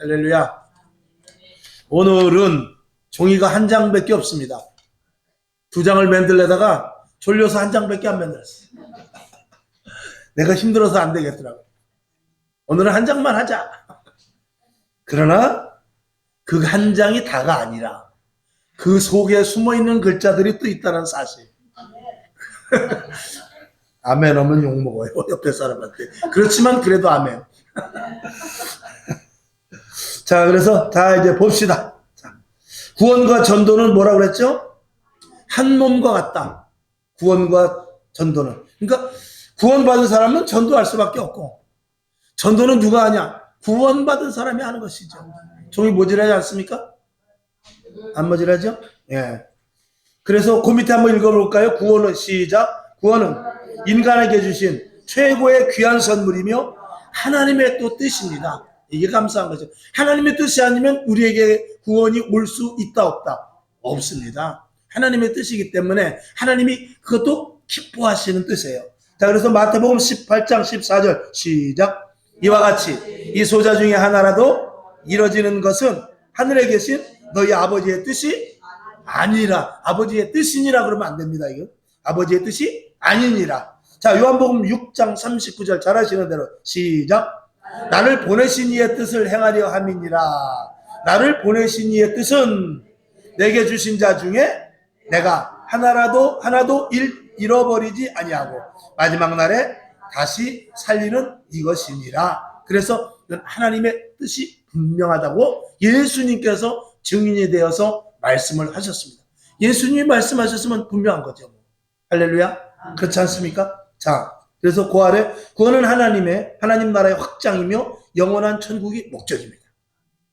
할렐루야. 오늘은 종이가 한 장밖에 없습니다. 두 장을 만들려다가 졸려서 한 장밖에 안 만들었어요. 내가 힘들어서 안 되겠더라고. 오늘은 한 장만 하자. 그러나 그 한 장이 다가 아니라 그 속에 숨어있는 글자들이 또 있다는 사실. 아멘 하면 욕먹어요, 옆에 사람한테. 그렇지만 그래도 아멘. 자, 그래서 다 이제 봅시다. 자, 구원과 전도는 뭐라고 그랬죠? 한 몸과 같다. 구원과 전도는. 그러니까 구원받은 사람은 전도할 수밖에 없고, 전도는 누가 하냐? 구원받은 사람이 하는 것이죠. 종이 모질하지 않습니까? 안 모질하죠? 예. 그래서 그 밑에 한번 읽어볼까요? 구원은, 시작. 구원은 인간에게 주신 최고의 귀한 선물이며 하나님의 또 뜻입니다. 이게 감사한 거죠. 하나님의 뜻이 아니면 우리에게 구원이 올 수 있다 없다? 없습니다. 하나님의 뜻이기 때문에 하나님이 그것도 기뻐하시는 뜻이에요. 자, 그래서 마태복음 18장 14절 시작. 이와 같이 이 소자 중에 하나라도 이뤄지는 것은 하늘에 계신 너희 아버지의 뜻이 아니라. 아버지의 뜻이니라 그러면 안 됩니다. 이거 아버지의 뜻이 아니니라. 자, 요한복음 6장 39절 잘 아시는 대로 시작. 나를 보내신 이의 뜻을 행하려 함이니라. 나를 보내신 이의 뜻은 내게 주신 자 중에 내가 하나도 잃어버리지 아니하고 마지막 날에 다시 살리는 이것이니라. 그래서 하나님의 뜻이 분명하다고 예수님께서 증인이 되어서 말씀을 하셨습니다. 예수님이 말씀하셨으면 분명한 거죠. 할렐루야. 그렇지 않습니까? 자, 그래서 그 아래 구원은 하나님 나라의 확장이며 영원한 천국이 목적입니다.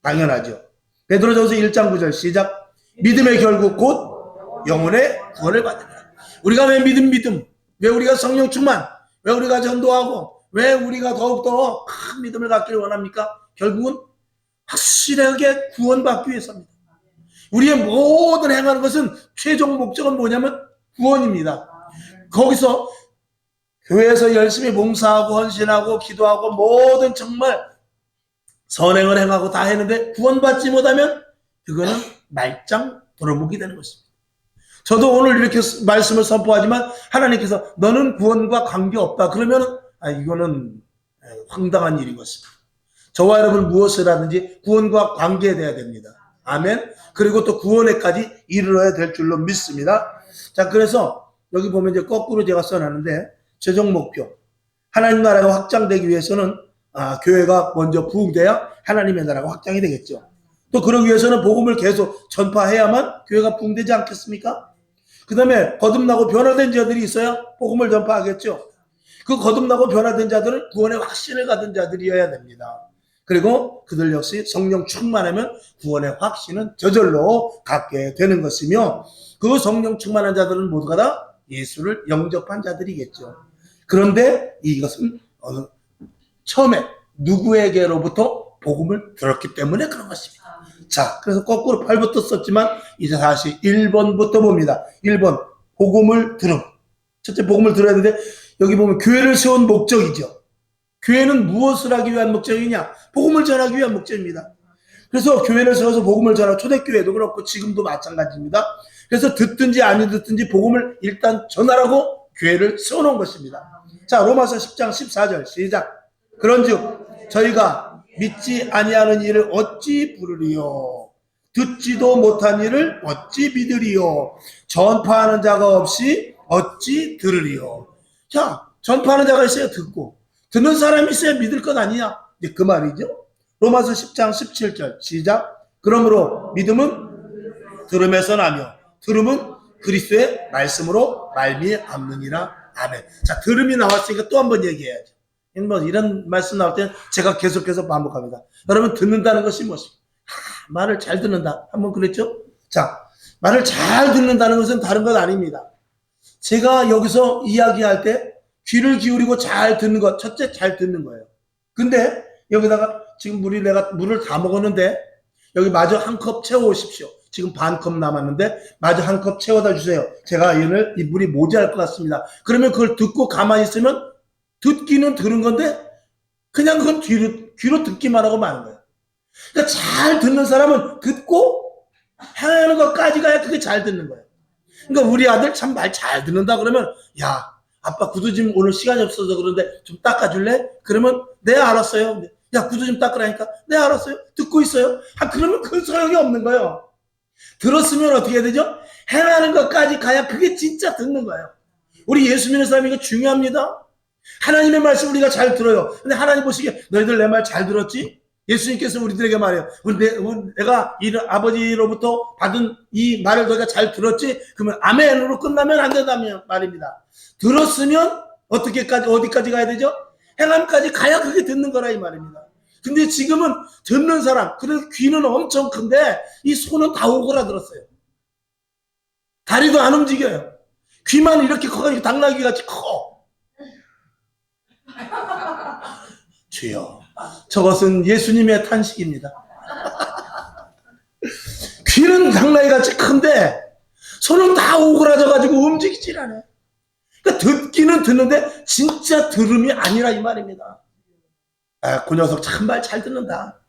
당연하죠. 베드로전서 1장 9절 시작. 믿음의 결국 곧 영혼의 구원을 받습니다. 우리가 왜 믿음? 왜 우리가 성령 충만? 왜 우리가 전도하고? 왜 우리가 더욱더 큰 믿음을 갖기를 원합니까? 결국은 확실하게 구원받기 위해서입니다. 우리의 모든 행하는 것은 최종 목적은 뭐냐면 구원입니다. 거기서 교회에서 열심히 봉사하고 헌신하고 기도하고 모든 정말 선행을 행하고 다 했는데 구원받지 못하면 그거는 말짱 도루묵이 되는 것입니다. 저도 오늘 이렇게 말씀을 선포하지만 하나님께서 너는 구원과 관계없다 그러면 이거는 황당한 일인 것입니다. 저와 여러분 무엇을 하든지 구원과 관계돼야 됩니다. 아멘. 그리고 또 구원에까지 이르러야 될 줄로 믿습니다. 자, 그래서 여기 보면 이제 거꾸로 제가 써놨는데 최종 목표 하나님 나라가 확장되기 위해서는 교회가 먼저 부흥돼야 하나님의 나라가 확장이 되겠죠. 또 그러기 위해서는 복음을 계속 전파해야만 교회가 부흥되지 않겠습니까? 그 다음에 거듭나고 변화된 자들이 있어야 복음을 전파하겠죠. 그 거듭나고 변화된 자들은 구원의 확신을 가진 자들이어야 됩니다. 그리고 그들 역시 성령 충만하면 구원의 확신은 저절로 갖게 되는 것이며 그 성령 충만한 자들은 모두가 다 예수를 영접한 자들이겠죠. 그런데 이것은 처음에 누구에게로부터 복음을 들었기 때문에 그런 것입니다. 자, 그래서 거꾸로 8부터 썼지만 이제 다시 1번부터 봅니다. 1번 복음을 들음. 첫째 복음을 들어야 되는데 여기 보면 교회를 세운 목적이죠. 교회는 무엇을 하기 위한 목적이냐? 복음을 전하기 위한 목적입니다. 그래서 교회를 세워서 복음을 전하고 초대교회도 그렇고 지금도 마찬가지입니다. 그래서 듣든지 아니 듣든지 복음을 일단 전하라고 교회를 세워놓은 것입니다. 자, 로마서 10장 14절 시작. 그런즉 저희가 믿지 아니하는 일을 어찌 부르리요? 듣지도 못한 일을 어찌 믿으리요? 전파하는 자가 없이 어찌 들으리요? 자, 전파하는 자가 있어야 듣고 듣는 사람이 있어야 믿을 것 아니냐? 이제 그 말이죠. 로마서 10장 17절 시작. 그러므로 믿음은 들음에서 나며 들음은 그리스도의 말씀으로 말미암느니라. 아멘. 자, 들음이 나왔으니까 또 한 번 얘기해야죠. 뭐 이런 말씀 나올 때는 제가 계속해서 반복합니다. 여러분 듣는다는 것이 무엇입니까? 말을 잘 듣는다. 한번 그랬죠? 자, 말을 잘 듣는다는 것은 다른 것 아닙니다. 제가 여기서 이야기할 때 귀를 기울이고 잘 듣는 것, 첫째 잘 듣는 거예요. 근데 여기다가 지금 내가 물을 다 먹었는데 여기 마저 한 컵 채워오십시오. 지금 반 컵 남았는데 마저 한 컵 채워다 주세요. 제가 이 물이 모자랄 것 같습니다. 그러면 그걸 듣고 가만히 있으면 듣기는 들은 건데 그냥 그건 귀로 듣기만 하고 마는 거예요. 그러니까 잘 듣는 사람은 듣고 행하는 것까지 가야 그게 잘 듣는 거예요. 그러니까 우리 아들 참 말 잘 듣는다 그러면, 야, 아빠 구두 좀 오늘 시간이 없어서 그런데 좀 닦아줄래? 그러면 네 알았어요. 야, 구두 좀 닦으라니까 네 알았어요. 듣고 있어요. 그러면 그 소용이 없는 거예요. 들었으면 어떻게 해야 되죠? 행하는 것까지 가야 그게 진짜 듣는 거예요. 우리 예수 믿는 사람이 이거 중요합니다. 하나님의 말씀 우리가 잘 들어요. 근데 하나님 보시기에 너희들 내 말 잘 들었지? 예수님께서 우리들에게 말해요. 내가 아버지로부터 받은 이 말을 너희가 잘 들었지? 그러면 아멘으로 끝나면 안 된다는 말입니다. 들었으면 어디까지 가야 되죠? 행함까지 가야 그게 듣는 거라 이 말입니다. 근데 지금은 듣는 사람, 그래서 귀는 엄청 큰데 이 손은 다 오그라들었어요. 다리도 안 움직여요. 귀만 이렇게 커가지고 당나귀 같이 커. 주여, 저것은 예수님의 탄식입니다. 귀는 당나귀같이 큰데 손은 다 오그라져가지고 움직이질 않아요. 그러니까 듣기는 듣는데 진짜 들음이 아니라 이 말입니다. 그 녀석 참 말 잘 듣는다.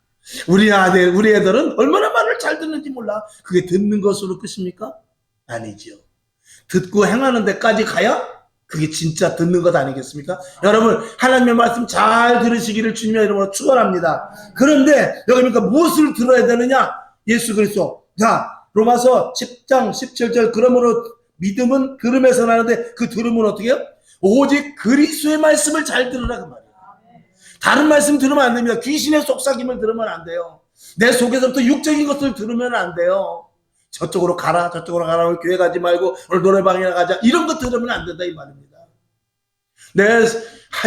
우리 애들은 얼마나 말을 잘 듣는지 몰라. 그게 듣는 것으로 끝입니까? 아니지요. 듣고 행하는 데까지 가야 그게 진짜 듣는 것 아니겠습니까? 여러분, 하나님의 말씀 잘 들으시기를 주님의 이름으로 축원합니다. 그런데 여기 보니까 무엇을 들어야 되느냐? 예수 그리스도. 자, 로마서 10장 17절, 그러므로 믿음은 들음에서 나는데 그 들음은 어떻게 해요? 오직 그리스도의 말씀을 잘 들으라 그 말이에요. 다른 말씀 들으면 안 됩니다. 귀신의 속삭임을 들으면 안 돼요. 내 속에서부터 육적인 것을 들으면 안 돼요. 저쪽으로 가라, 저쪽으로 가라, 오늘 교회 가지 말고 오늘 노래방이나 가자, 이런 거 들으면 안 된다 이 말입니다.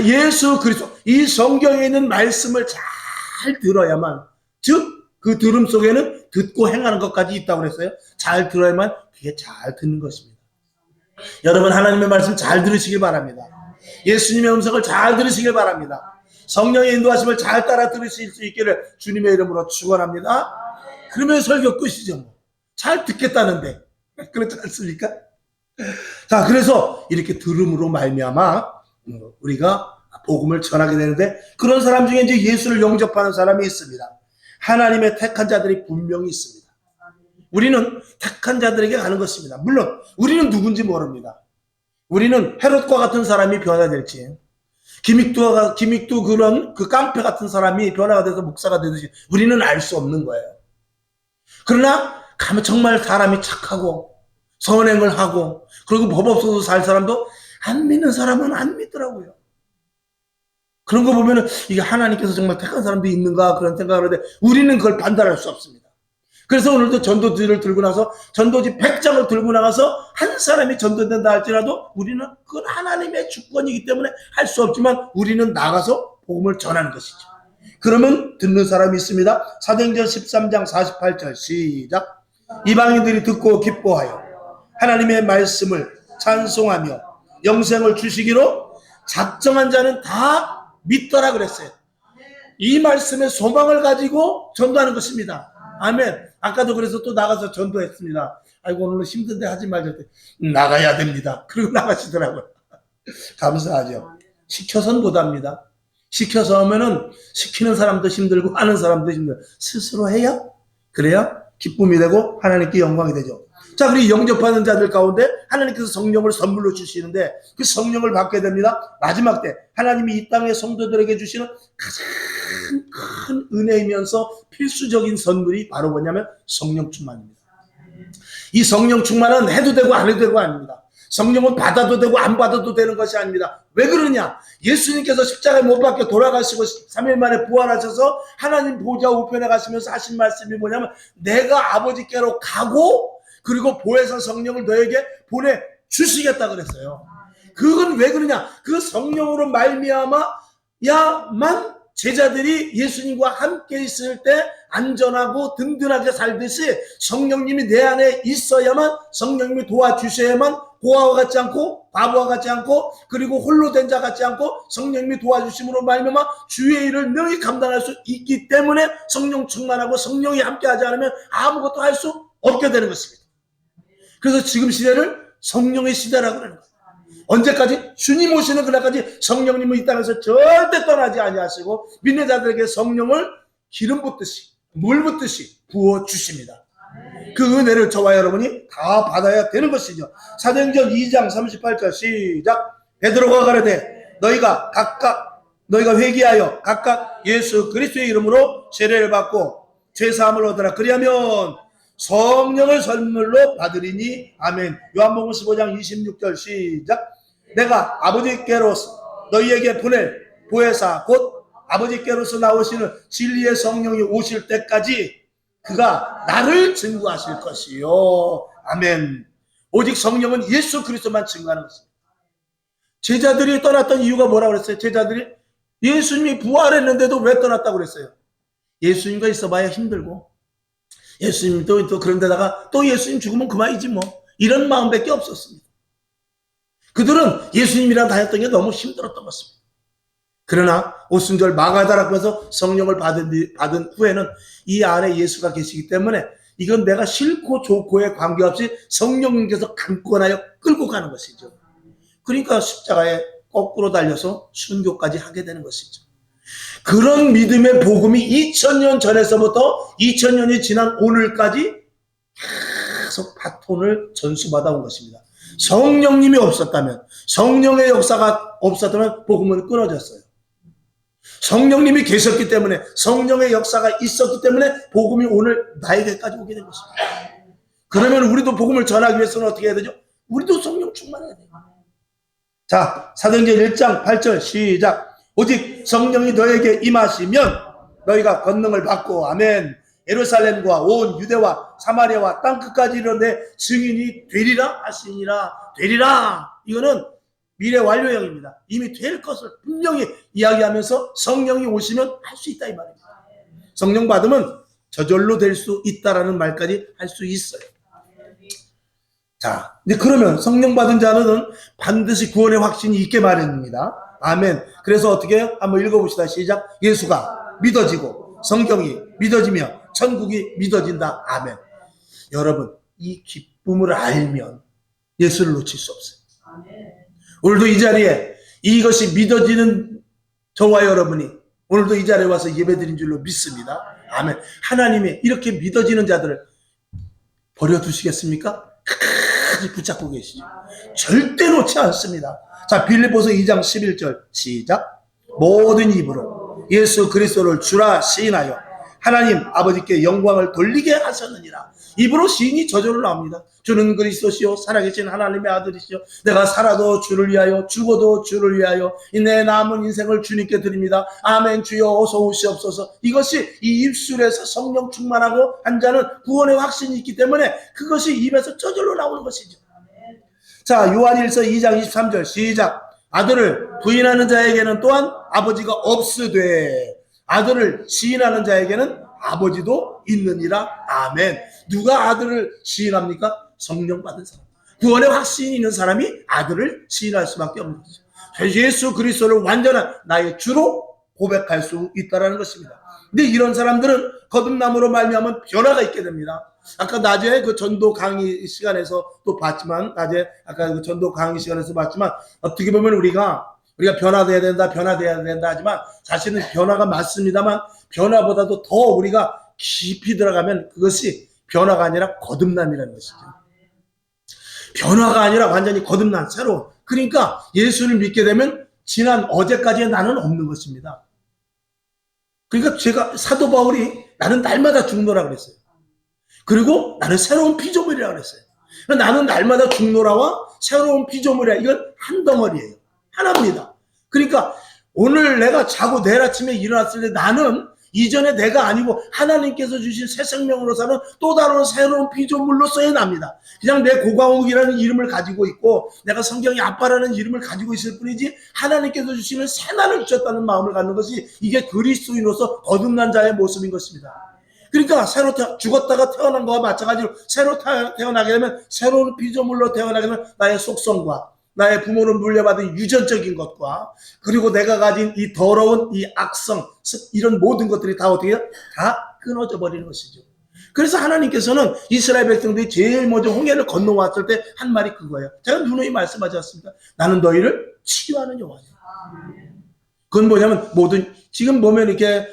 예수 그리스도, 이 성경에 있는 말씀을 잘 들어야만, 즉 그 들음 속에는 듣고 행하는 것까지 있다고 그랬어요. 잘 들어야만 그게 잘 듣는 것입니다. 여러분, 하나님의 말씀 잘 들으시길 바랍니다. 예수님의 음성을 잘 들으시길 바랍니다. 성령의 인도하심을 잘 따라 들으실 수 있기를 주님의 이름으로 축원합니다. 그러면 설교 끝이죠. 뭐. 잘 듣겠다는데 그렇지 않습니까? 자, 그래서 이렇게 들음으로 말미암아 우리가 복음을 전하게 되는데, 그런 사람 중에 이제 예수를 영접하는 사람이 있습니다. 하나님의 택한 자들이 분명히 있습니다. 우리는 택한 자들에게 가는 것입니다. 물론 우리는 누군지 모릅니다. 우리는 헤롯과 같은 사람이 변화될지, 김익두 그런 그 깡패 같은 사람이 변화가 돼서 목사가 되듯이 우리는 알 수 없는 거예요. 그러나 가면 정말 사람이 착하고 선행을 하고 그리고 법 없어도 살 사람도 안 믿는 사람은 안 믿더라고요. 그런 거 보면은 이게 하나님께서 정말 택한 사람도 있는가 그런 생각을 하는데 우리는 그걸 판단할 수 없습니다. 그래서 오늘도 전도지를 들고 나서 전도지 100장을 들고 나가서 한 사람이 전도된다 할지라도 우리는 그건 하나님의 주권이기 때문에 할 수 없지만 우리는 나가서 복음을 전하는 것이죠. 그러면 듣는 사람이 있습니다. 사도행전 13장 48절 시작. 이방인들이 듣고 기뻐하여 하나님의 말씀을 찬송하며 영생을 주시기로 작정한 자는 다 믿더라 그랬어요. 이 말씀에 소망을 가지고 전도하는 것입니다. 아멘. 아까도 그래서 또 나가서 전도했습니다. 아이고 오늘은 힘든데 하지 말자. 나가야 됩니다. 그리고 나가시더라고요. 감사하죠. 시켜서는 못합니다. 시켜서 하면은 시키는 사람도 힘들고 하는 사람도 힘들고 스스로 해야 그래야 기쁨이 되고 하나님께 영광이 되죠. 자, 그리고 영접하는 자들 가운데 하나님께서 성령을 선물로 주시는데 그 성령을 받게 됩니다. 마지막 때 하나님이 이 땅의 성도들에게 주시는 가장 큰 은혜이면서 필수적인 선물이 바로 뭐냐면 성령 충만입니다. 이 성령 충만은 해도 되고 안 해도 되고 아닙니다. 성령은 받아도 되고 안 받아도 되는 것이 아닙니다. 왜 그러냐? 예수님께서 십자가에 못 박혀 돌아가시고 3일 만에 부활하셔서 하나님 보좌 우편에 가시면서 하신 말씀이 뭐냐면 내가 아버지께로 가고 그리고 보혜사 성령을 너에게 보내주시겠다 그랬어요. 그건 왜 그러냐? 그 성령으로 말미암아야만 제자들이 예수님과 함께 있을 때 안전하고 든든하게 살듯이 성령님이 내 안에 있어야만, 성령님이 도와주셔야만 고아와 같지 않고 바보와 같지 않고 그리고 홀로 된 자 같지 않고 성령님이 도와주심으로 말미암아 주의 일을 능히 감당할 수 있기 때문에 성령 충만하고 성령이 함께하지 않으면 아무것도 할 수 없게 되는 것입니다. 그래서 지금 시대를 성령의 시대라고 하는 거예요. 언제까지? 주님 오시는 그날까지 성령님은 이 땅에서 절대 떠나지 아니하시고 믿는 자들에게 성령을 기름 붓듯이 물 붓듯이 부어주십니다. 그 은혜를 저와 여러분이 다 받아야 되는 것이죠. 사도행전 2장 38절 시작. 베드로가 가라되 너희가 회개하여 각각 예수 그리스도의 이름으로 세례를 받고 죄사함을 얻으라. 그리하면 성령을 선물로 받으리니 아멘. 요한복음 15장 26절 시작. 내가 아버지께로서 너희에게 보낼 보혜사 곧 아버지께로서 나오시는 진리의 성령이 오실 때까지 그가 나를 증거하실 것이요. 아멘. 오직 성령은 예수 그리스도만 증거하는 것입니다. 제자들이 떠났던 이유가 뭐라고 그랬어요? 제자들이 예수님이 부활했는데도 왜 떠났다고 그랬어요? 예수님과 있어봐야 힘들고 예수님도 또 그런데다가 또 예수님 죽으면 그만이지 뭐, 이런 마음밖에 없었습니다. 그들은 예수님이랑 다녔던 게 너무 힘들었던 것입니다. 그러나 오순절 마가다라고 해서 성령을 받은 후에는 이 안에 예수가 계시기 때문에 이건 내가 싫고 좋고에 관계없이 성령님께서 강권하여 끌고 가는 것이죠. 그러니까 십자가에 거꾸로 달려서 순교까지 하게 되는 것이죠. 그런 믿음의 복음이 2000년 전에서부터 2000년이 지난 오늘까지 계속 바톤을 전수받아 온 것입니다. 성령님이 없었다면, 성령의 역사가 없었다면 복음은 끊어졌어요. 성령님이 계셨기 때문에, 성령의 역사가 있었기 때문에 복음이 오늘 나에게까지 오게 된 것입니다. 그러면 우리도 복음을 전하기 위해서는 어떻게 해야 되죠? 우리도 성령 충만해야 돼요. 자, 사도행전 1장 8절 시작. 오직 성령이 너에게 임하시면 너희가 권능을 받고 아멘. 예루살렘과 온 유대와 사마리아와 땅끝까지 이르는데 증인이 되리라 하시니라. 되리라. 이거는 미래 완료형입니다. 이미 될 것을 분명히 이야기하면서 성령이 오시면 할 수 있다 이 말입니다. 성령 받으면 저절로 될 수 있다라는 말까지 할 수 있어요. 자, 이제 그러면 성령 받은 자는 반드시 구원의 확신이 있게 마련입니다. 아멘. 그래서 어떻게 해요? 한번 읽어봅시다. 시작. 예수가 믿어지고 성경이 믿어지며 천국이 믿어진다. 아멘. 여러분, 이 기쁨을 알면 예수를 놓칠 수 없어요. 오늘도 이 자리에 이것이 믿어지는 저와 여러분이 오늘도 이 자리에 와서 예배드린 줄로 믿습니다. 아멘. 하나님이 이렇게 믿어지는 자들을 버려두시겠습니까? 끝까지 붙잡고 계시죠. 절대 놓지 않습니다. 자, 빌립보서 2장 11절 시작. 모든 입으로 예수 그리스도를 주라 시인하여 하나님 아버지께 영광을 돌리게 하셨느니라. 입으로 시인이 저절로 나옵니다. 주는 그리스도시요 살아계신 하나님의 아들이시요 내가 살아도 주를 위하여 죽어도 주를 위하여 내 남은 인생을 주님께 드립니다. 아멘. 주여 어서 오시옵소서. 이것이 이 입술에서 성령 충만하고 한 자는 구원의 확신이 있기 때문에 그것이 입에서 저절로 나오는 것이죠. 자, 요한일서 2장 23절 시작. 아들을 부인하는 자에게는 또한 아버지가 없으되 아들을 시인하는 자에게는 아버지도 있느니라. 아멘. 누가 아들을 시인합니까? 성령 받은 사람. 구원의 확신이 있는 사람이 아들을 시인할 수밖에 없는 거죠. 예수 그리스도를 완전한 나의 주로 고백할 수 있다는 것입니다. 근데 이런 사람들은 거듭남으로 말미암은 변화가 있게 됩니다. 아까 낮에 그 전도 강의 시간에서 또 봤지만, 낮에 아까 그 전도 강의 시간에서 봤지만, 어떻게 보면 우리가 변화돼야 된다 하지만 사실은 변화가 맞습니다만 변화보다도 더 우리가 깊이 들어가면 그것이 변화가 아니라 거듭남이라는 것이죠. 변화가 아니라 완전히 거듭난 새로운. 그러니까 예수를 믿게 되면 지난 어제까지의 나는 없는 것입니다. 그러니까 제가 사도 바울이 나는 날마다 죽노라 그랬어요. 그리고 나는 새로운 피조물이라 그랬어요. 나는 날마다 죽노라와 새로운 피조물이야. 이건 한 덩어리예요. 하나입니다. 그러니까 오늘 내가 자고 내일 아침에 일어났을 때 나는 이전에 내가 아니고 하나님께서 주신 새 생명으로 사는 또 다른 새로운 피조물로서의 납니다. 그냥 내 고강욱이라는 이름을 가지고 있고 내가 성경의 아빠라는 이름을 가지고 있을 뿐이지 하나님께서 주시는 새 나를 주셨다는 마음을 갖는 것이 이게 그리스도인으로서 거듭난 자의 모습인 것입니다. 그러니까 새로 죽었다가 태어난 것과 마찬가지로 새로 태어나게 되면 새로운 피조물로 태어나게 되면 나의 속성과 나의 부모는 물려받은 유전적인 것과 그리고 내가 가진 이 더러운 이 악성 이런 모든 것들이 다 어떻게 해요? 다 끊어져 버리는 것이죠. 그래서 하나님께서는 이스라엘 백성들이 제일 먼저 홍해를 건너왔을 때 한 말이 그거예요. 제가 누누이 말씀하지 않습니까? 나는 너희를 치유하는 여호와야. 그건 뭐냐면 모든 지금 보면 이렇게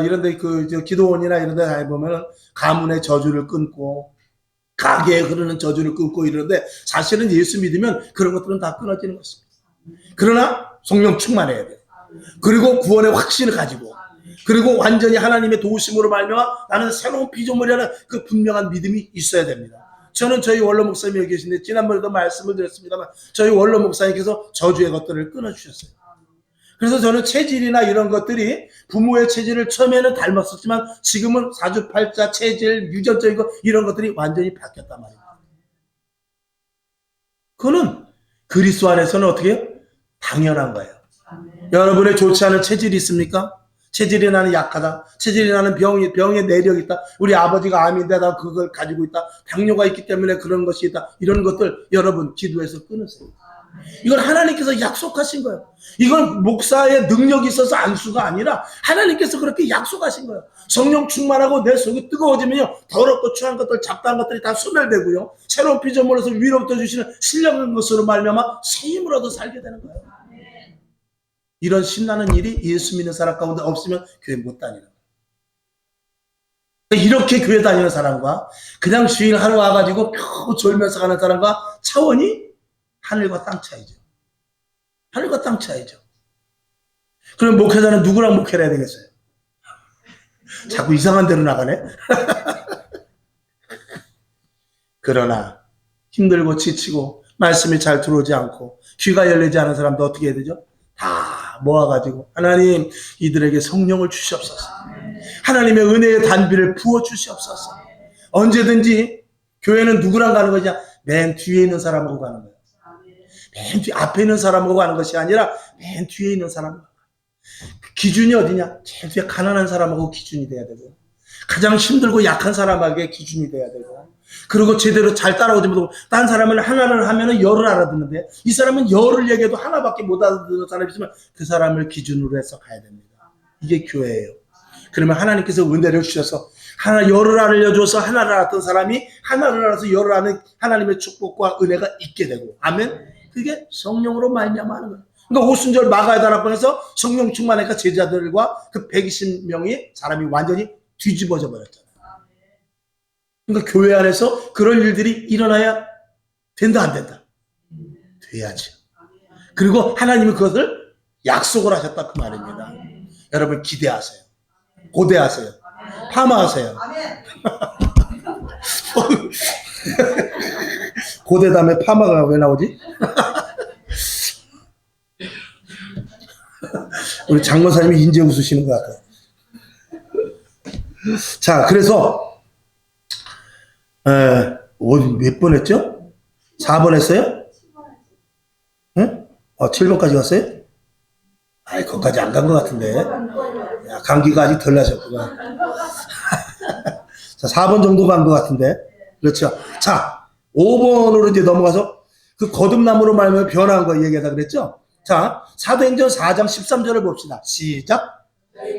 이런데 기도원이나 이런데 다 보면은 가문의 저주를 끊고 가게에 흐르는 저주를 끊고 이러는데 사실은 예수 믿으면 그런 것들은 다 끊어지는 것입니다. 그러나 성령 충만해야 돼요. 그리고 구원의 확신을 가지고 그리고 완전히 하나님의 도우심으로 말미암아 나는 새로운 피조물이라는 그 분명한 믿음이 있어야 됩니다. 저는 저희 원로 목사님이 여기 계신데 지난번에도 말씀을 드렸습니다만 저희 원로 목사님께서 저주의 것들을 끊어주셨어요. 그래서 저는 체질이나 이런 것들이 부모의 체질을 처음에는 닮았었지만 지금은 사주팔자, 체질, 유전적인 것 이런 것들이 완전히 바뀌었단 말입니다. 그거는 그리스도 안에서는 어떻게 해요? 당연한 거예요. 여러분의 좋지 않은 체질이 있습니까? 체질이 나는 약하다. 체질이 나는 병의 내력이 있다. 우리 아버지가 암인데 나 그걸 가지고 있다. 당뇨가 있기 때문에 그런 것이 있다. 이런 것들 여러분 기도해서 끊으세요. 이건 하나님께서 약속하신 거예요. 이건 목사의 능력이 있어서 안수가 아니라 하나님께서 그렇게 약속하신 거예요. 성령 충만하고 내 속이 뜨거워지면요 더럽고 추한 것들 잡다한 것들이 다 소멸되고요 새로운 피조물로서 위로부터 주시는 신령한 것으로 말미암아 새 힘을 얻어 살게 되는 거예요. 이런 신나는 일이 예수 믿는 사람 가운데 없으면 교회 못 다니는 거예요. 이렇게 교회 다니는 사람과 그냥 주일 하루 와가지고 펴 졸면서 가는 사람과 차원이 하늘과 땅 차이죠. 하늘과 땅 차이죠. 그럼 목회자는 누구랑 목회를 해야 되겠어요? 자꾸 이상한 데로 나가네. 그러나 힘들고 지치고 말씀이 잘 들어오지 않고 귀가 열리지 않은 사람도 어떻게 해야 되죠? 다 모아가지고 하나님 이들에게 성령을 주시옵소서. 하나님의 은혜의 단비를 부어 주시옵소서. 언제든지 교회는 누구랑 가는 거냐? 맨 뒤에 있는 사람하고 가는 거예요. 맨 뒤 앞에 있는 사람하고 가는 것이 아니라 맨 뒤에 있는 사람하고. 기준이 어디냐? 제일 뒤에 가난한 사람하고 기준이 돼야 되고 가장 힘들고 약한 사람에게 기준이 돼야 되고 그리고 제대로 잘 따라오지 못하고 딴 사람은 하나를 하면은 열을 알아듣는데 이 사람은 열을 얘기해도 하나밖에 못 알아듣는 사람이 있으면 그 사람을 기준으로 해서 가야 됩니다. 이게 교회예요. 그러면 하나님께서 은혜를 주셔서 하나 열을 알려줘서 하나를 알았던 사람이 하나를 알아서 열을 아는 하나님의 축복과 은혜가 있게 되고 아멘. 그게 성령으로 말미암아 하는 거예요. 그러니까 오순절 마가의 다락방에서 성령 충만하니까 제자들과 그 120명이 사람이 완전히 뒤집어져 버렸잖아요. 그러니까 교회 안에서 그런 일들이 일어나야 된다 안 된다? 돼야지. 그리고 하나님이 그것을 약속을 하셨다 그 말입니다. 여러분 기대하세요. 고대하세요. 파마하세요. 고대 다음에 파마가 왜 나오지? 우리 장모사님이 인제 웃으시는 것 같아요. 자, 그래서 몇 번 했죠? 4번 했어요? 응? 7번까지 갔어요? 아이, 거기까지 안 간 것 같은데. 야, 감기가 아직 덜 나셨구나. 자, 4번 정도 간 것 같은데. 그렇죠. 자, 5번으로 이제 넘어가서 그 거듭남으로 말하면 변한 거 얘기하다 그랬죠? 자, 사도행전 4장 13절을 봅시다. 시작.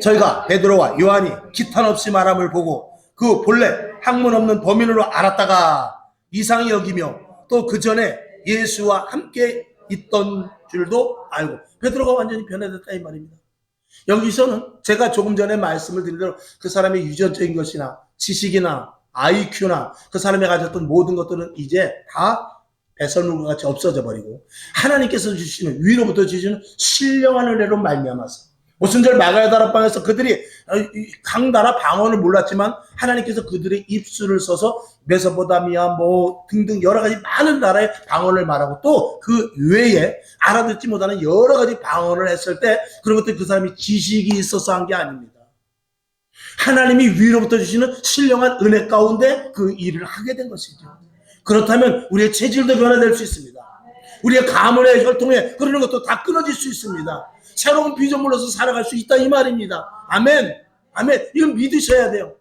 저희가 베드로와 요한이 기탄 없이 말함을 보고 그 본래 학문 없는 범인으로 알았다가 이상히 여기며 또 그 전에 예수와 함께 있던 줄도 알고 베드로가 완전히 변해졌다 이 말입니다. 여기서는 제가 조금 전에 말씀을 드린 대로 그 사람의 유전적인 것이나 지식이나 IQ나 그 사람이 가졌던 모든 것들은 이제 다 배설물과 같이 없어져 버리고 하나님께서 주시는 위로부터 주시는 신령한 은혜로 말미암아서 오순절 마가의 다락방에서 그들이 각 나라 방언을 몰랐지만 하나님께서 그들의 입술을 써서 메소포타미아 뭐 등등 여러 가지 많은 나라의 방언을 말하고 또 그 외에 알아듣지 못하는 여러 가지 방언을 했을 때 그런 것들 그 사람이 지식이 있어서 한 게 아닙니다. 하나님이 위로부터 주시는 신령한 은혜 가운데 그 일을 하게 된 것이죠. 그렇다면 우리의 체질도 변화될 수 있습니다. 우리의 가문의 혈통에 그러는 것도 다 끊어질 수 있습니다. 새로운 피조물로서 살아갈 수 있다 이 말입니다. 아멘. 아멘. 이건 믿으셔야 돼요.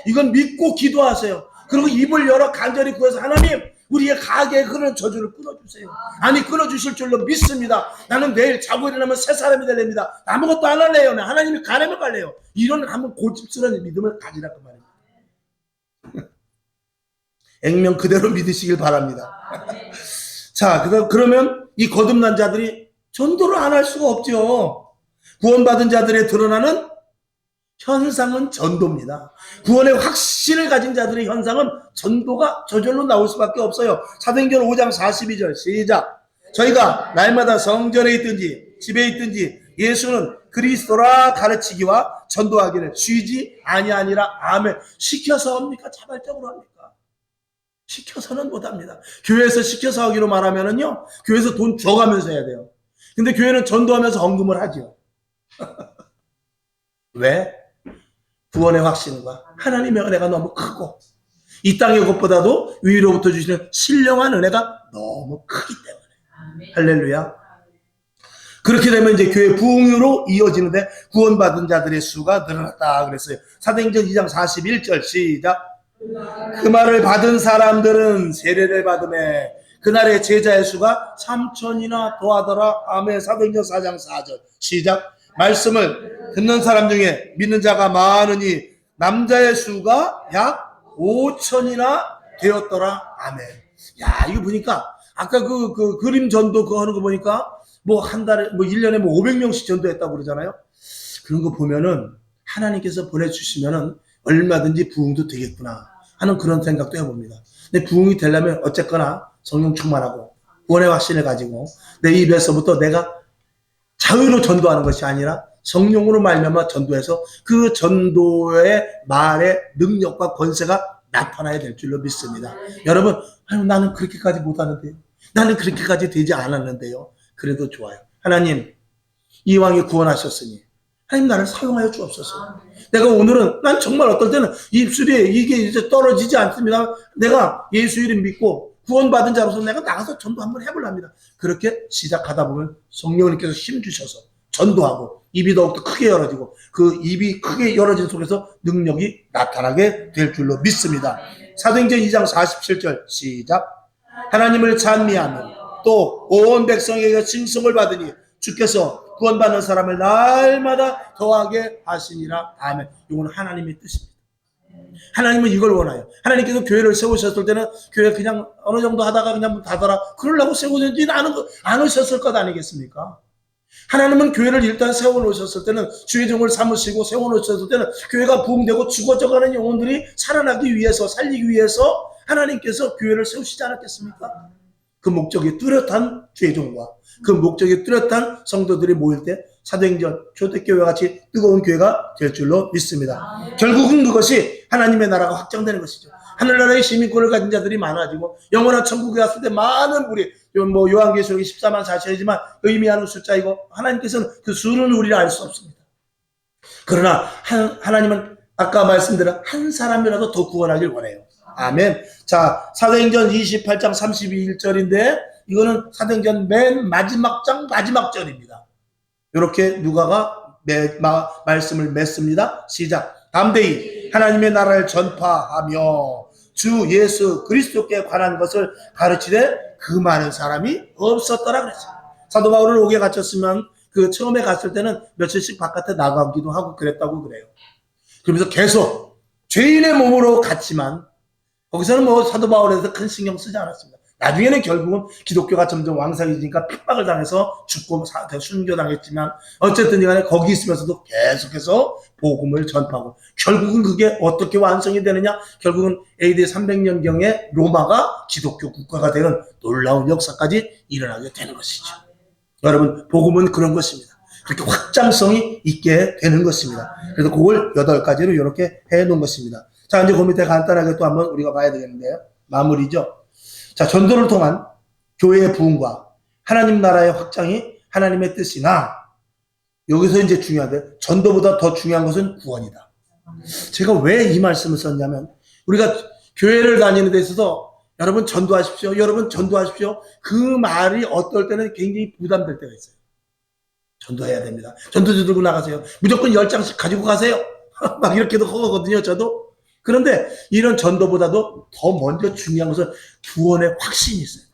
이건 믿고 기도하세요. 그리고 입을 열어 간절히 구해서 하나님 우리의 가게에 그런 저주를 끊어주세요. 아니 끊어주실 줄로 믿습니다. 나는 내일 자고 일어나면 새 사람이 되렵니다. 아무것도 안 할래요. 하나님이 가려면 갈래요. 이런 한번 고집스러운 믿음을 가지라 그 말입니다. 액면 그대로 믿으시길 바랍니다. 자, 그러면 이 거듭난 자들이 전도를 안 할 수가 없죠. 구원받은 자들의 드러나는 현상은 전도입니다. 구원의 확신을 가진 자들의 현상은 전도가 저절로 나올 수밖에 없어요. 사도행전 5장 42절 시작. 저희가 날마다 성전에 있든지 집에 있든지 예수는 그리스도라 가르치기와 전도하기를 쉬지 아니하니라. 아멘. 시켜서 합니까? 자발적으로 합니까? 시켜서는 못합니다. 교회에서 시켜서 하기로 말하면은요, 교회에서 돈 줘가면서 해야 돼요. 근데 교회는 전도하면서 헌금을 하죠. 왜? 구원의 확신과 하나님의 은혜가 너무 크고 이 땅의 것보다도 위로부터 주시는 신령한 은혜가 너무 크기 때문에. 할렐루야. 그렇게 되면 이제 교회 부흥으로 이어지는데 구원받은 자들의 수가 늘어났다 그랬어요. 사도행전 2장 41절 시작. 그 말을 받은 사람들은 세례를 받음에 그날의 제자의 수가 3,000이나 더하더라. 아멘. 사도행전 4장 4절 시작. 말씀을 듣는 사람 중에 믿는 자가 많으니 남자의 수가 약 5,000이나 되었더라. 아멘. 야, 이거 보니까 아까 그 그림 전도 그거 하는 거 보니까 뭐 한 달에 뭐 1년에 뭐 500명씩 전도했다고 그러잖아요. 그런 거 보면은 하나님께서 보내주시면은 얼마든지 부흥도 되겠구나 하는 그런 생각도 해봅니다. 근데 부흥이 되려면 어쨌거나 성령 충만하고 구원의 확신을 가지고 내 입에서부터 내가 자유로 전도하는 것이 아니라 성령으로 말미암아 전도해서 그 전도의 말의 능력과 권세가 나타나야 될 줄로 믿습니다. 여러분, 나는 그렇게까지 못하는데요. 나는 그렇게까지 되지 않았는데요. 그래도 좋아요. 하나님, 이왕에 구원하셨으니 하나님 나를 사용하여 주옵소서. 내가 오늘은 난 정말 어떨 때는 입술에 이게 이제 떨어지지 않습니다. 내가 예수 이름 믿고 구원받은 자로서 내가 나가서 전도 한번 해보랍니다. 그렇게 시작하다 보면 성령님께서 힘 주셔서 전도하고 입이 더욱더 크게 열어지고 그 입이 크게 열어진 속에서 능력이 나타나게 될 줄로 믿습니다. 사도행전 2장 47절 시작. 하나님을 찬미하며 또 온 백성에게 칭송을 받으니 주께서 구원받는 사람을 날마다 더하게 하시니라. 아멘. 이건 하나님의 뜻입니다. 하나님은 이걸 원해요. 하나님께서 교회를 세우셨을 때는 교회 그냥 어느 정도 하다가 그냥 닫아라 그러려고 세우는지 않으셨을 것 아니겠습니까? 하나님은 교회를 일단 세워놓으셨을 때는 주의 종을 삼으시고 세워놓으셨을 때는 교회가 부흥되고 죽어져가는 영혼들이 살아나기 위해서 살리기 위해서 하나님께서 교회를 세우시지 않았겠습니까? 그 목적이 뚜렷한 주의 종과 그 목적이 뚜렷한 성도들이 모일 때 사도행전 초대교회 같이 뜨거운 교회가 될 줄로 믿습니다. 결국은 그것이 하나님의 나라가 확장되는 것이죠. 하늘나라의 시민권을 가진 자들이 많아지고 영원한 천국에 갔을 때 많은 무리, 뭐 요한계시록이 14만 4천이지만 의미하는 숫자이고 하나님께서는 그 수는 우리를 알 수 없습니다. 그러나 하나님은 아까 말씀드린 한 사람이라도 더 구원하길 원해요. 아멘. 자, 사도행전 28장 31절인데 이거는 사도행전 맨 마지막 장 마지막 절입니다. 이렇게 누가가 말씀을 맺습니다. 시작. 담대히 하나님의 나라를 전파하며 주 예수 그리스도께 관한 것을 가르치되 그 많은 사람이 없었더라 그랬어요. 사도 바울을 옥에 갇혔으면 그 처음에 갔을 때는 며칠씩 바깥에 나가기도 하고 그랬다고 그래요. 그러면서 계속 죄인의 몸으로 갔지만 거기서는 뭐 사도 바울에서 큰 신경 쓰지 않았습니다. 나중에는 결국은 기독교가 점점 왕성해지니까 핍박을 당해서 죽고 순교당했지만 어쨌든 간에 거기 있으면서도 계속해서 복음을 전파하고 결국은 그게 어떻게 완성이 되느냐? 결국은 AD 300년경에 로마가 기독교 국가가 되는 놀라운 역사까지 일어나게 되는 것이죠. 여러분, 복음은 그런 것입니다. 그렇게 확장성이 있게 되는 것입니다. 그래서 그걸 8가지로 이렇게 해놓은 것입니다. 자, 이제 그 밑에 간단하게 또 한번 우리가 봐야 되겠는데요. 마무리죠. 자, 전도를 통한 교회의 부흥과 하나님 나라의 확장이 하나님의 뜻이나 여기서 이제 중요한데 전도보다 더 중요한 것은 구원이다. 제가 왜 이 말씀을 썼냐면 우리가 교회를 다니는 데 있어서 여러분 전도하십시오. 여러분 전도하십시오. 그 말이 어떨 때는 굉장히 부담될 때가 있어요. 전도해야 됩니다. 전도지 들고 나가세요. 무조건 10장씩 가지고 가세요. 막 이렇게도 하거든요. 저도. 그런데 이런 전도보다도 더 먼저 중요한 것은 구원의 확신이 있어요.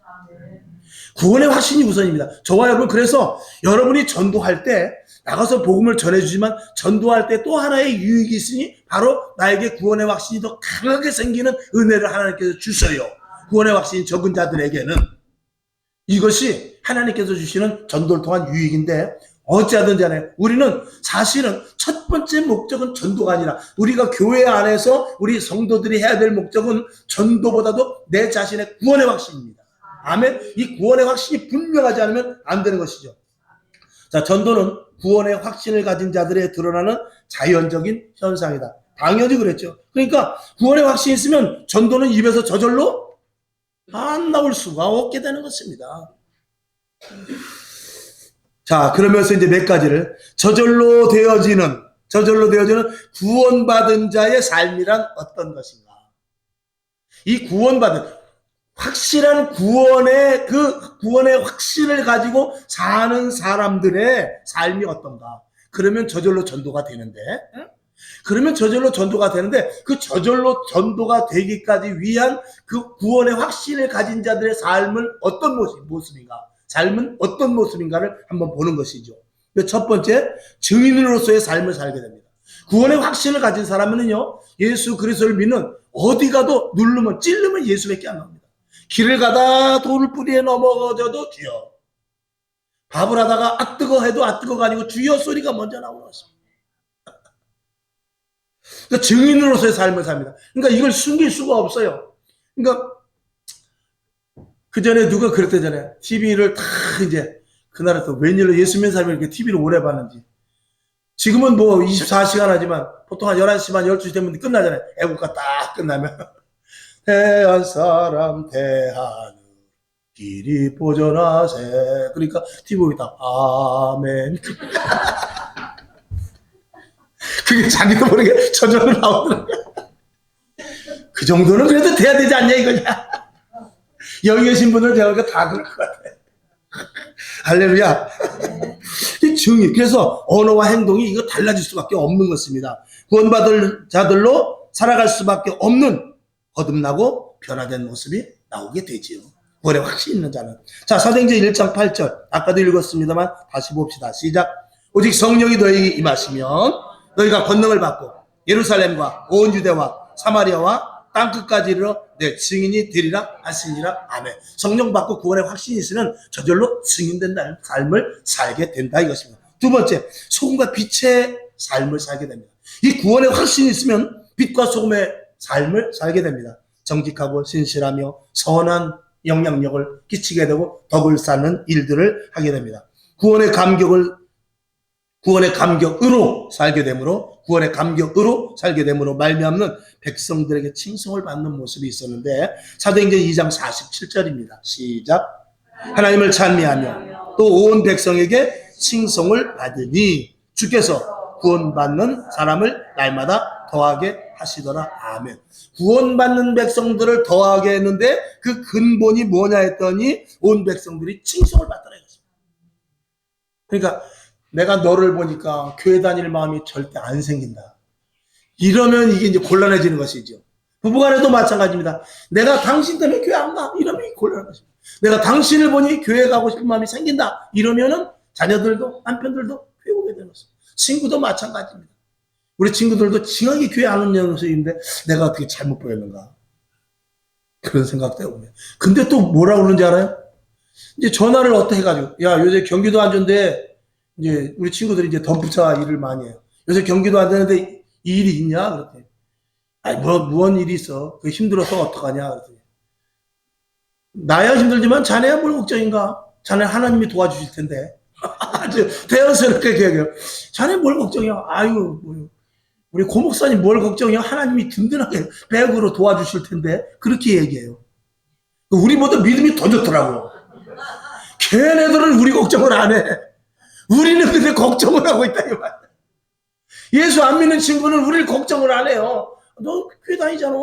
구원의 확신이 우선입니다. 저와 여러분, 그래서 여러분이 전도할 때 나가서 복음을 전해주지만 전도할 때 또 하나의 유익이 있으니 바로 나에게 구원의 확신이 더 강하게 생기는 은혜를 하나님께서 주셔요. 구원의 확신이 적은 자들에게는 이것이 하나님께서 주시는 전도를 통한 유익인데 어찌하든지 하네. 우리는 사실은 첫 번째 목적은 전도가 아니라 우리가 교회 안에서 우리 성도들이 해야 될 목적은 전도보다도 내 자신의 구원의 확신입니다. 아멘. 이 구원의 확신이 분명하지 않으면 안 되는 것이죠. 자, 전도는 구원의 확신을 가진 자들의 드러나는 자연적인 현상이다. 당연히 그랬죠. 그러니까 구원의 확신이 있으면 전도는 입에서 저절로 안 나올 수가 없게 되는 것입니다. 자, 그러면서 이제 몇 가지를 저절로 되어지는 구원받은 자의 삶이란 어떤 것인가? 이 구원받은 확실한 구원의 확신을 가지고 사는 사람들의 삶이 어떤가? 그러면 저절로 전도가 되는데, 그 저절로 전도가 되기까지 위한 그 구원의 확신을 가진 자들의 삶은 어떤 모습인가? 삶은 어떤 모습인가를 한번 보는 것이죠. 첫 번째, 증인으로서의 삶을 살게 됩니다. 구원의 확신을 가진 사람은요, 예수 그리스도를 믿는 어디 가도 찌르면 예수밖에 안 나옵니다. 길을 가다 돌뿌리에 넘어져도 주여. 밥을 하다가 뜨거 해도 뜨거가 아니고 주여 소리가 먼저 나오는 것입니다. 그러니까 증인으로서의 삶을 삽니다. 그러니까 이걸 숨길 수가 없어요. 그러니까 그 전에 누가 그랬대잖아요. TV를 다 이제 그날에 또 웬일로 예수 믿는 사람이 이렇게 TV를 오래 봤는지. 지금은 뭐 24시간 하지만 보통 한 11시 반 12시 되면 끝나잖아요. 애국가 딱 끝나면. 대한 사람 대한 길이 보존하세. 그러니까 TV 보다 아멘. 그게 자기도 모르게 저절로 나오더라고요. 그 정도는 그래도 돼야 되지 않냐 이거냐. 여기 계신 분들 배우니까 다 그럴 것 같아. 할렐루야. 이 증인. 그래서 언어와 행동이 이거 달라질 수밖에 없는 것입니다. 구원받을 자들로 살아갈 수밖에 없는 거듭나고 변화된 모습이 나오게 되지요. 구원에 확신 있는 자는. 자, 사도행전 1장 8절. 아까도 읽었습니다만 다시 봅시다. 시작. 오직 성령이 너희에게 임하시면 너희가 권능을 받고 예루살렘과 온 유대와 사마리아와 땅끝까지 이르러 내 증인이 되리라 하시니라. 아멘. 성령 받고 구원의 확신이 있으면 저절로 증인된 삶을 살게 된다 이것입니다. 두 번째, 소금과 빛의 삶을 살게 됩니다. 이 구원의 확신이 있으면 빛과 소금의 삶을 살게 됩니다. 정직하고 신실하며 선한 영향력을 끼치게 되고 덕을 쌓는 일들을 하게 됩니다. 구원의 감격으로 살게 되므로 말미암는 백성들에게 칭송을 받는 모습이 있었는데, 사도행전 2장 47절입니다. 시작. 하나님을 찬미하며 또 온 백성에게 칭송을 받으니 주께서 구원받는 사람을 날마다 더하게 하시더라. 아멘. 구원받는 백성들을 더하게 했는데 그 근본이 뭐냐 했더니 온 백성들이 칭송을 받더라. 그러니까 내가 너를 보니까 교회 다닐 마음이 절대 안 생긴다. 이러면 이게 이제 곤란해지는 것이죠. 부부간에도 마찬가지입니다. 내가 당신 때문에 교회 안 가. 이러면 곤란한 것입니다. 내가 당신을 보니 교회 가고 싶은 마음이 생긴다. 이러면은 자녀들도 남편들도 교회 오게 되는 것입니다. 친구도 마찬가지입니다. 우리 친구들도 징하게 교회 안 오는 모습인데 내가 어떻게 잘못 보였는가. 그런 생각 때문에. 근데 또 뭐라 그러는지 알아요? 이제 전화를 어떻게 해가지고, 야, 요새 경기도 안 좋은데, 이제 우리 친구들이 이제 덤프차 일을 많이 해요. 요새 경기도 안 되는데 이 일이 있냐? 그랬더니, 아니, 무언 일이 있어. 그 힘들어서 어떡하냐? 그랬더니, 나야 힘들지만 자네야 뭘 걱정인가? 자네 하나님이 도와주실 텐데. 아주 대연스럽게 얘기해요. 자네 뭘 걱정이야? 아유, 우리 고목사님 뭘 걱정이야? 하나님이 든든하게 백으로 도와주실 텐데. 그렇게 얘기해요. 우리보다 믿음이 더 좋더라고. 걔네들은 우리 걱정을 안 해. 우리는 근데 걱정을 하고 있다 이 말. 예수 안 믿는 친구는 우리를 걱정을 안 해요. 너 교회 다니잖아.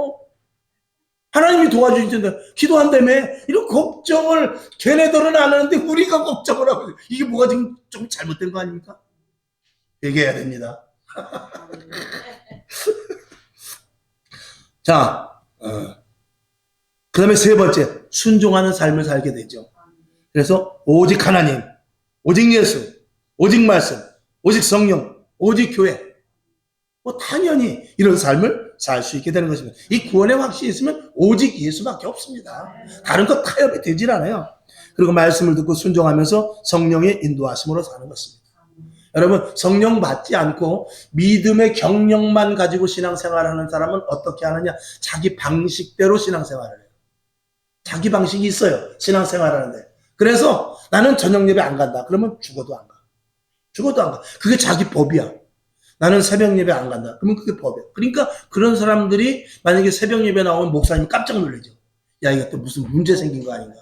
하나님이 도와주실 텐데 기도한다며. 이런 걱정을 걔네들은 안 하는데 우리가 걱정을 하고 있어요. 이게 뭐가 지금 좀 잘못된 거 아닙니까? 얘기해야 됩니다. 자, 그 다음에 세 번째, 순종하는 삶을 살게 되죠. 그래서 오직 하나님, 오직 예수, 오직 말씀, 오직 성령, 오직 교회, 뭐 당연히 이런 삶을 살 수 있게 되는 것입니다. 이 구원의 확신이 있으면 오직 예수밖에 없습니다. 다른 것 타협이 되질 않아요. 그리고 말씀을 듣고 순종하면서 성령의 인도하심으로 사는 것입니다. 여러분, 성령 받지 않고 믿음의 경력만 가지고 신앙생활하는 사람은 어떻게 하느냐? 자기 방식대로 신앙생활을 해요. 자기 방식이 있어요. 신앙생활하는데. 그래서 나는 저녁 예배 안 간다. 그러면 죽어도 안 가. 죽어도 안 가. 그게 자기 법이야. 나는 새벽 예배 안 간다. 그러면 그게 법이야. 그러니까 그런 사람들이 만약에 새벽 예배 나오면 목사님이 깜짝 놀라죠. 야, 이거 또 무슨 문제 생긴 거 아닌가.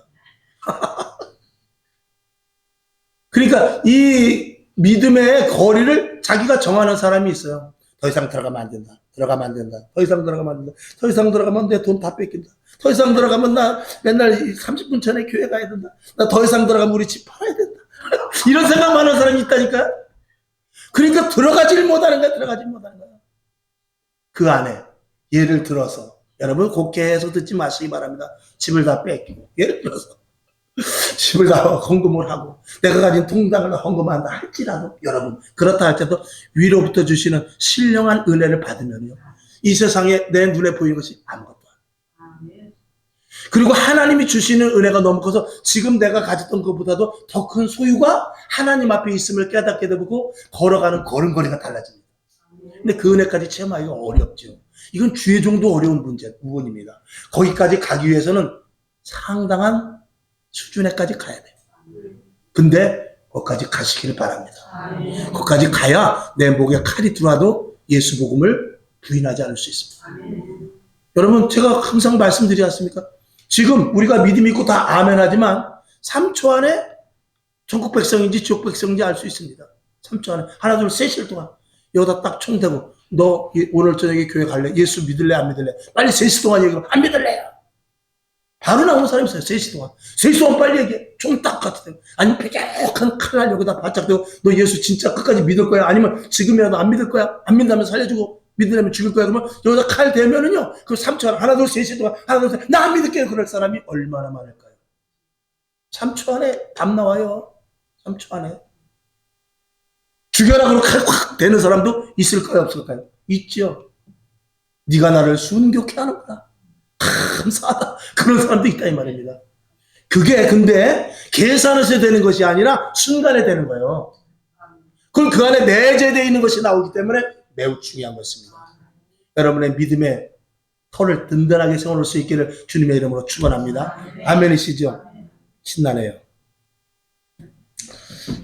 그러니까 이 믿음의 거리를 자기가 정하는 사람이 있어요. 더 이상 들어가면 안 된다. 들어가면 안 된다. 더 이상 들어가면 안 된다. 더 이상 들어가면 내 돈 다 뺏긴다. 더 이상 들어가면 나 맨날 30분 전에 교회 가야 된다. 나 더 이상 들어가면 우리 집 팔아야 된다. 이런 생각만 하는 사람이 있다니까. 그러니까 들어가질 못하는 거야. 들어가질 못하는 거야. 그 안에 예를 들어서 여러분 곡해해서 듣지 마시기 바랍니다. 집을 다 뺏기고 예를 들어서 집을 다 헌금을 하고 내가 가진 통장을 헌금한다 할지라도 여러분 그렇다 할지라도 위로부터 주시는 신령한 은혜를 받으면요 이 세상에 내 눈에 보이는 것이 아무것도 아니에요. 그리고 하나님이 주시는 은혜가 너무 커서 지금 내가 가졌던 것보다도 더 큰 소유가 하나님 앞에 있음을 깨닫게 되고 걸어가는 걸음걸이가 달라집니다. 근데 그 은혜까지 체험하기가 어렵죠. 이건 주의 종도 어려운 부분입니다. 거기까지 가기 위해서는 상당한 수준에까지 가야 돼요. 근데 거기까지 가시기를 바랍니다. 거기까지 가야 내 목에 칼이 들어와도 예수 복음을 부인하지 않을 수 있습니다. 여러분 제가 항상 말씀드리지 않습니까? 지금 우리가 믿음이 있고 다 아멘 하지만 3초 안에 천국 백성인지 지옥 백성인지 알 수 있습니다. 3초 안에 하나 둘 셋일 동안 여기다 딱 총 대고 너 오늘 저녁에 교회 갈래? 예수 믿을래 안 믿을래? 빨리 3시 동안 얘기하면 안 믿을래요. 바로 나오는 사람이 있어요. 3시 동안. 3시 동안 빨리 얘기해. 총 딱 같이 대고. 아니 뾰족한 칼날 여기다 바짝 대고 너 예수 진짜 끝까지 믿을 거야? 아니면 지금이라도 안 믿을 거야? 안 믿다면 살려주고 믿으려면 죽일 거야? 그러면 여기다 칼 대면은요. 그 3초 안에 하나 둘 3시 동안 하나 둘 셋 나 안 믿을게요. 그럴 사람이 얼마나 많을까요? 3초 안에 답 나와요. 3초 안에. 죽여라 그러고 칼 확 대는 사람도 있을까요? 없을까요? 있죠. 네가 나를 순교케 하는구나. 감사하다. 그런 사람도 있다 이 말입니다. 그게 근데 계산해서 되는 것이 아니라 순간에 되는 거예요. 그럼 그 안에 내재되어 있는 것이 나오기 때문에 매우 중요한 것입니다. 여러분의 믿음의 터를 든든하게 세워놓을 수 있기를 주님의 이름으로 축원합니다. 아멘이시죠? 신나네요.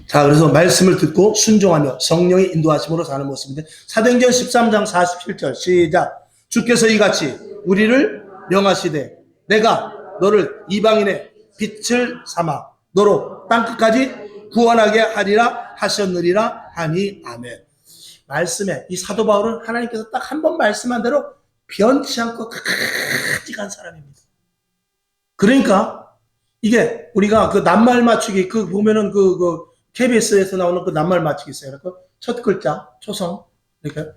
자, 그래서 말씀을 듣고 순종하며 성령의 인도하심으로 사는 모습인데 사도행전 13장 47절 시작. 주께서 이같이 우리를 명하시되 내가 너를 이방인의 빛을 삼아 너로 땅끝까지 구원하게 하리라 하셨느니라 하니 아멘. 말씀에 이 사도 바울은 하나님께서 딱 한 번 말씀한 대로 변치 않고 끝까지 간 사람입니다. 그러니까 이게 우리가 그 낱말 맞추기 그 보면은 KBS에서 나오는 그 낱말 맞추기 있어요. 그래서 첫 글자 초성 그러니까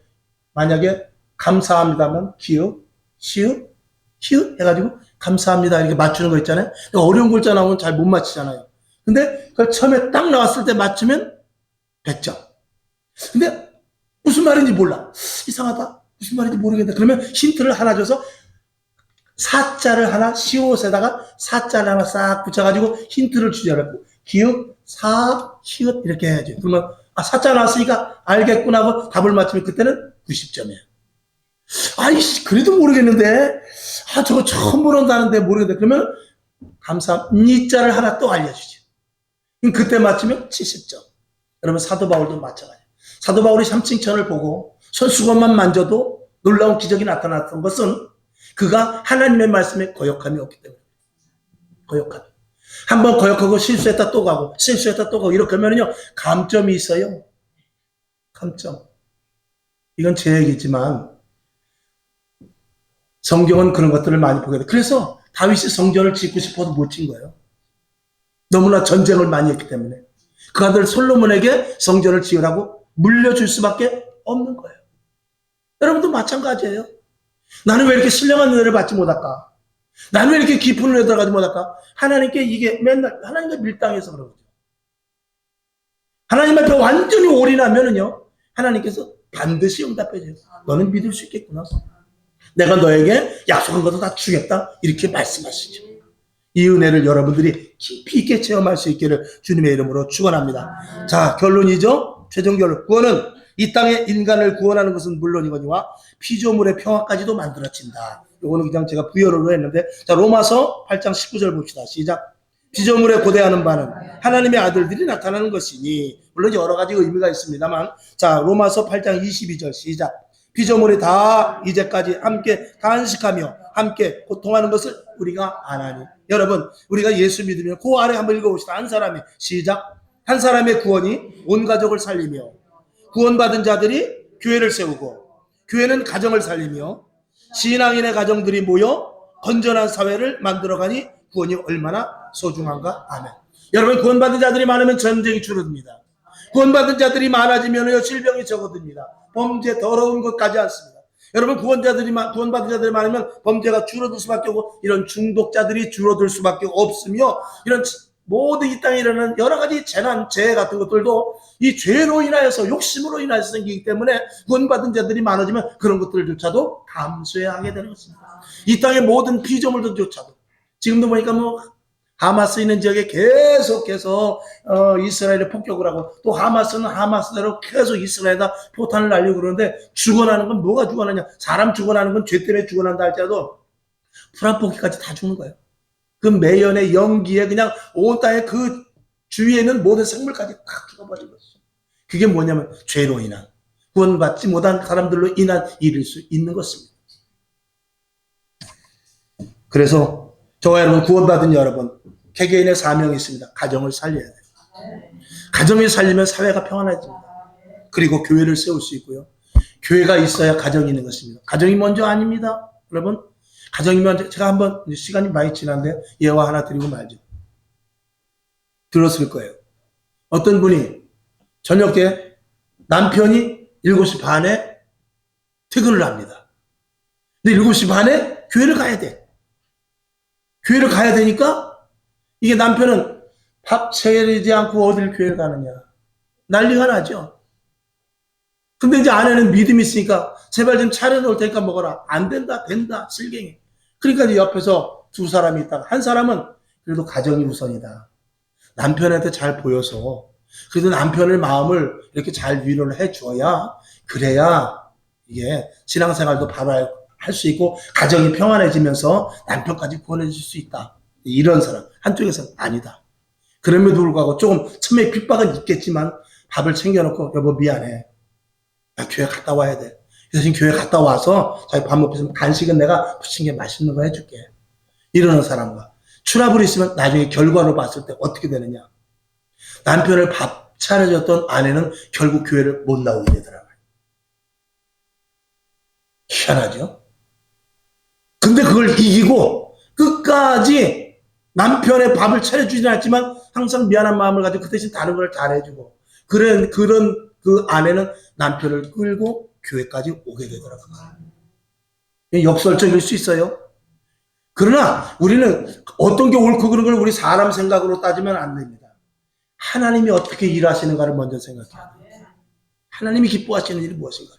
만약에 감사합니다면 기읍 시읍 히읗 해가지고 감사합니다 이렇게 맞추는 거 있잖아요. 어려운 글자 나오면 잘 못 맞히잖아요. 근데 그걸 처음에 딱 나왔을 때 맞추면 100점. 근데 무슨 말인지 몰라. 이상하다. 무슨 말인지 모르겠다. 그러면 힌트를 하나 줘서 사자를 하나 시옷에다가 사자를 하나 싹 붙여가지고 힌트를 주자고 기읍 사 히읗 이렇게 해야지. 그러면 사자 나왔으니까 알겠구나 하고 답을 맞추면 그때는 90점이에요. 아이씨 그래도 모르겠는데 저거 처음 보는다는데 모르겠는데 그러면 감사합니다를 하나 또 알려주죠. 그럼 그때 맞추면 70점. 여러분 사도 바울도 마찬가지예요. 사도 바울이 삼층천을 보고 손수건만 만져도 놀라운 기적이 나타났던 것은 그가 하나님의 말씀에 거역함이 없기 때문에. 거역함. 한번 거역하고 실수했다 또 가고 실수했다 또 가고 이렇게 하면요 감점이 있어요. 감점. 이건 제 얘기지만 성경은 그런 것들을 많이 보게 돼. 그래서 다윗이 성전을 짓고 싶어도 못 짓는 거예요. 너무나 전쟁을 많이 했기 때문에. 그 아들 솔로몬에게 성전을 지으라고 물려줄 수밖에 없는 거예요. 여러분도 마찬가지예요. 나는 왜 이렇게 신령한 은혜를 받지 못할까? 나는 왜 이렇게 깊은 은혜를 들어가지 못할까? 하나님께 이게 맨날 하나님과 밀당해서 그런 거죠. 하나님 앞에 완전히 올인하면은요 하나님께서 반드시 응답해 줘요. 너는 믿을 수 있겠구나. 내가 너에게 약속한 것도 다 주겠다. 이렇게 말씀하시죠. 이 은혜를 여러분들이 깊이 있게 체험할 수 있기를 주님의 이름으로 축원합니다. 자, 결론이죠. 최종 결론. 구원은 이 땅의 인간을 구원하는 것은 물론이거니와 피조물의 평화까지도 만들어진다. 이거는 그냥 제가 부여로 했는데, 자, 로마서 8장 19절 봅시다. 시작. 피조물에 고대하는 바는 하나님의 아들들이 나타나는 것이니, 물론 여러 가지 의미가 있습니다만, 자, 로마서 8장 22절 시작. 피조물이 다 이제까지 함께 단식하며 함께 고통하는 것을 우리가 아나니. 여러분, 우리가 예수 믿으면 그 아래 한번 읽어봅시다. 한 사람의 시작. 한 사람의 구원이 온 가족을 살리며, 구원받은 자들이 교회를 세우고, 교회는 가정을 살리며, 신앙인의 가정들이 모여 건전한 사회를 만들어가니 구원이 얼마나 소중한가. 아멘. 여러분, 구원받은 자들이 많으면 전쟁이 줄어듭니다. 구원받은 자들이 많아지면 질병이 적어듭니다. 범죄, 더러운 것 가지 않습니다. 여러분, 구원받은 자들이 많으면 범죄가 줄어들 수밖에 없고, 이런 중독자들이 줄어들 수밖에 없으며, 이런 모든 이 땅에 일어나는 여러 가지 재난, 재해 같은 것들도 이 죄로 인하여서, 욕심으로 인하여서 생기기 때문에 구원받은 자들이 많아지면 그런 것들조차도 감수해야 하게 되는 것입니다. 이 땅의 모든 피조물들조차도 지금도 보니까 하마스 있는 지역에 계속해서 이스라엘에 폭격을 하고, 또 하마스는 하마스대로 계속 이스라엘에다 포탄을 날리고 그러는데, 죽어나는 건 뭐가 죽어나냐? 사람 죽어나는 건 죄 때문에 죽어난다 할지라도 풀한포기까지 다 죽는 거예요. 그 매연의 연기에 그냥 온 땅의 그 주위에 있는 모든 생물까지 다 죽어버린 것이죠. 그게 뭐냐면 죄로 인한, 구원받지 못한 사람들로 인한 일일 수 있는 것입니다. 그래서 저와 여러분, 구원받은 여러분, 개개인의 사명이 있습니다. 가정을 살려야 돼요. 가정을 살리면 사회가 평안해집니다. 그리고 교회를 세울 수 있고요. 교회가 있어야 가정이 있는 것입니다. 가정이 먼저 아닙니다. 여러분, 가정이 먼저. 제가 한번, 시간이 많이 지났는데 예화 하나 드리고 말죠. 들었을 거예요. 어떤 분이 저녁 때 남편이 7시 반에 퇴근을 합니다. 근데 7시 반에 교회를 가야 돼. 교회를 가야 되니까 이게 남편은 밥 차리지 않고 어딜 교회를 가느냐. 난리가 나죠. 근데 이제 아내는 믿음이 있으니까 제발 좀 차려놓을 테니까 먹어라. 안 된다, 된다, 실갱이. 그러니까 이제 옆에서 두 사람이 있다가, 한 사람은 그래도 가정이 우선이다. 남편한테 잘 보여서, 그래도 남편의 마음을 이렇게 잘 위로를 해줘야, 그래야 이게 신앙생활도 바로 할 수 있고 가정이 평안해지면서 남편까지 구원해 줄 수 있다. 이런 사람. 한쪽에서는 아니다. 그럼에도 불구하고 조금 처음에 핍박은 있겠지만 밥을 챙겨놓고, 여보 미안해, 나 교회 갔다 와야 돼. 그래서 지금 교회 갔다 와서 자기 밥 먹고 있으면 간식은 내가 부친 게 맛있는 거 해줄게. 이러는 사람과, 트러블이 있으면 나중에 결과로 봤을 때 어떻게 되느냐. 남편을 밥 차려줬던 아내는 결국 교회를 못 나오게 되더라고요. 희한하죠? 근데 그걸 이기고 끝까지 남편의 밥을 차려주지는 않지만 항상 미안한 마음을 가지고 그 대신 다른 걸 잘해주고, 그런 그 아내는 남편을 끌고 교회까지 오게 되더라고요. 역설적일 수 있어요. 그러나 우리는 어떤 게 옳고 그런 걸 우리 사람 생각으로 따지면 안 됩니다. 하나님이 어떻게 일하시는가를 먼저 생각해야 돼요. 하나님이 기뻐하시는 일이 무엇인가.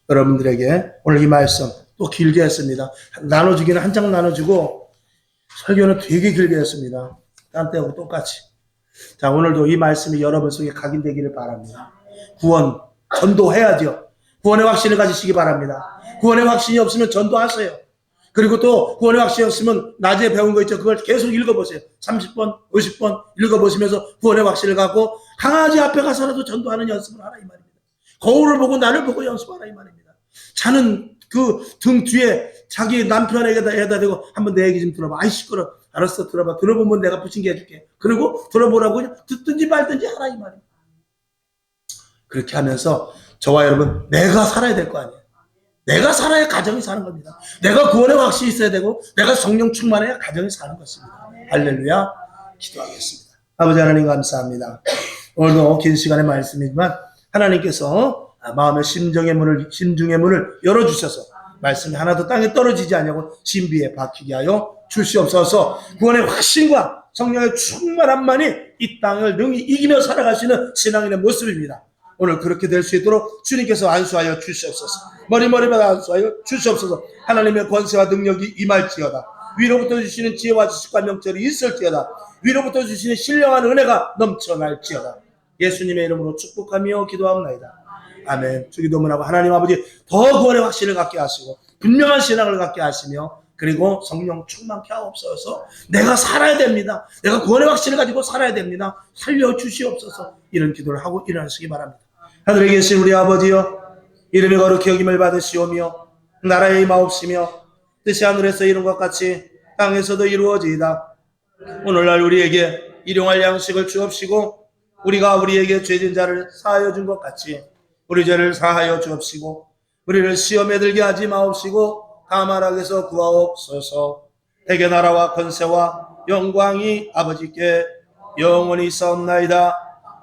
여러분들에게 오늘 이 말씀 또 길게 했습니다. 나눠주기는 한 장 나눠주고 설교는 되게 길게 했습니다. 딴 때하고 똑같이. 자, 오늘도 이 말씀이 여러분 속에 각인되기를 바랍니다. 구원, 전도해야죠. 구원의 확신을 가지시기 바랍니다. 구원의 확신이 없으면 전도하세요. 그리고 또 구원의 확신이 없으면 낮에 배운 거 있죠. 그걸 계속 읽어보세요. 30번, 50번 읽어보시면서 구원의 확신을 갖고 강아지 앞에 가서라도 전도하는 연습을 하라 이 말입니다. 거울을 보고 나를 보고 연습하라 이 말입니다. 자는 그 등 뒤에 자기 남편에게다 대고 한번 내 얘기 좀 들어봐. 아이 시끄러. 알았어, 들어봐. 들어보면 내가 부친 게 해줄게. 그리고 들어보라고 그냥 듣든지 말든지 하라 이 말입니다. 그렇게 하면서 저와 여러분, 내가 살아야 될 거 아니에요. 내가 살아야 가정이 사는 겁니다. 내가 구원의 확신이 있어야 되고 내가 성령 충만해야 가정이 사는 것입니다. 할렐루야. 기도하겠습니다. 아버지 하나님 감사합니다. 오늘도 긴 시간의 말씀이지만 하나님께서 마음의 심중의 문을 열어주셔서 말씀이 하나도 땅에 떨어지지 않냐고 신비에 박히게 하여 주시옵소서. 구원의 확신과 성령의 충만함만이 이 땅을 능히 이기며 살아갈 수 있는 신앙인의 모습입니다. 오늘 그렇게 될 수 있도록 주님께서 안수하여 주시옵소서. 머리마다 안수하여 주시옵소서. 하나님의 권세와 능력이 임할지어다. 위로부터 주시는 지혜와 지식과 명철이 있을지어다. 위로부터 주시는 신령한 은혜가 넘쳐날지어다. 예수님의 이름으로 축복하며 기도합나이다. 아멘. 주기도문하고 하나님 아버지 더 구원의 확신을 갖게 하시고 분명한 신앙을 갖게 하시며 그리고 성령 충만케 하옵소서. 내가 살아야 됩니다. 내가 구원의 확신을 가지고 살아야 됩니다. 살려주시옵소서. 이런 기도를 하고 일어나시기 바랍니다. 하늘에 계신 우리 아버지여, 이름이 거룩히 여김을 받으시오며 나라의 임하옵시며 뜻이 하늘에서 이룬 것 같이 땅에서도 이루어지이다. 오늘날 우리에게 일용할 양식을 주옵시고 우리가 우리에게 죄진 자를 사하여 준 것 같이 우리 죄를 사하여 주옵시고 우리를 시험에 들게 하지 마옵시고 다만 악에서 구하옵소서. 대개 나라와 권세와 영광이 아버지께 영원히 있사옵나이다.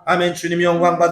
아멘. 주님 영광 받으시옵소서.